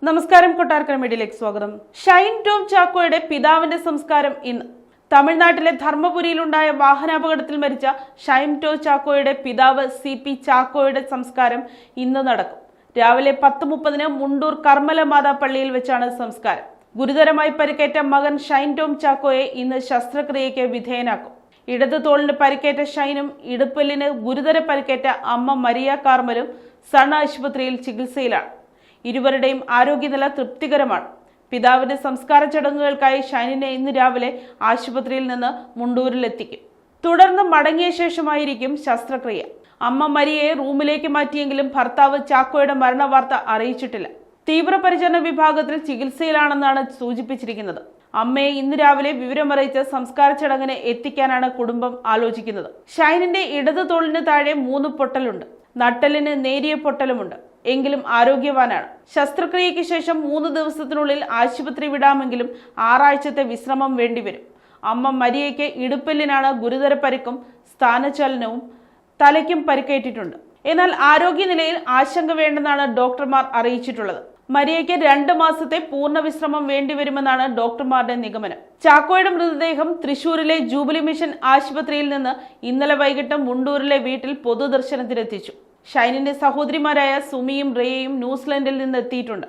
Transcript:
നമസ്കാരം, കൊട്ടാരക്കര മീഡിയയിലേക്ക് സ്വാഗതം. ഷൈൻ ടോം ചാക്കോയുടെ പിതാവിന്റെ സംസ്കാരം ഇന്ന്. തമിഴ്നാട്ടിലെ ധർമ്മപുരിയിലുണ്ടായ വാഹനാപകടത്തിൽ മരിച്ച ഷൈൻ ടോം ചാക്കോയുടെ പിതാവ് CP ചാക്കോയുടെ സംസ്കാരം ഇന്ന് നടക്കും. രാവിലെ 10:30 മുണ്ടൂർ കർമ്മല മാതാ പള്ളിയിൽ വെച്ചാണ് സംസ്കാരം. ഗുരുതരമായി പരിക്കേറ്റ മകൻ ഷൈൻ ടോം ചാക്കോയെ ഇന്ന് ശസ്ത്രക്രിയയ്ക്ക് വിധേയനാക്കും. ഇടത് തോളിന് പരിക്കേറ്റ ഷൈനും ഇടുപ്പല്ലിന് ഗുരുതര പരിക്കേറ്റ അമ്മ മരിയ കാർമലും സൺ ആശുപത്രിയിൽ ചികിത്സയിലാണ്. ഇരുവരുടെയും ആരോഗ്യനില തൃപ്തികരമാണ്. പിതാവിന്റെ സംസ്കാര ചടങ്ങുകൾക്കായി ഷൈനിനെ ഇന്ന് രാവിലെ ആശുപത്രിയിൽ നിന്ന് മുണ്ടൂരിലെത്തിക്കും. തുടർന്ന് മടങ്ങിയ ശേഷമായിരിക്കും ശസ്ത്രക്രിയ. അമ്മ മരിയയെ റൂമിലേക്ക് മാറ്റിയെങ്കിലും ഭർത്താവ് ചാക്കോയുടെ മരണവാർത്ത അറിയിച്ചിട്ടില്ല. തീവ്രപരിചരണ വിഭാഗത്തിൽ ചികിത്സയിലാണെന്നാണ് സൂചിപ്പിച്ചിരിക്കുന്നത്. അമ്മയെ ഇന്ന് രാവിലെ വിവരമറിയിച്ച് സംസ്കാര ചടങ്ങിന് എത്തിക്കാനാണ് കുടുംബം ആലോചിക്കുന്നത്. ഷൈനിന്റെ ഇടത് തോളിന് താഴെ 3 പൊട്ടലുണ്ട്. നട്ടലിന് നേരിയ പൊട്ടലുമുണ്ട്. എങ്കിലും ആരോഗ്യവാനാണ്. ശസ്ത്രക്രിയയ്ക്ക് ശേഷം 3 ദിവസത്തിനുള്ളിൽ ആശുപത്രി വിടാമെങ്കിലും 6 ആഴ്ചത്തെ വിശ്രമം വേണ്ടിവരും. അമ്മ മരിയയ്ക്ക് ഇടുപ്പല്ലിനാണ് ഗുരുതര പരിക്കും സ്ഥാനചലനവും തലയ്ക്കും പരിക്കേറ്റിട്ടുണ്ട്. എന്നാൽ ആരോഗ്യനിലയിൽ ആശങ്ക വേണ്ടെന്നാണ് ഡോക്ടർമാർ അറിയിച്ചിട്ടുള്ളത്. മരിയയ്ക്ക് 2 മാസത്തെ പൂർണ്ണ വിശ്രമം വേണ്ടിവരുമെന്നാണ് ഡോക്ടർമാരുടെ നിഗമനം. ചാക്കോയുടെ മൃതദേഹം തൃശൂരിലെ ജൂബിലി മിഷൻ ആശുപത്രിയിൽ നിന്ന് ഇന്നലെ വൈകിട്ട് മുണ്ടൂരിലെ വീട്ടിൽ പൊതുദർശനത്തിനെത്തിച്ചു. ഷൈനിന്റെ സഹോദരിമാരായ സുമിയും റേയയും ന്യൂസിലൻഡിൽ നിന്ന് എത്തിയിട്ടുണ്ട്.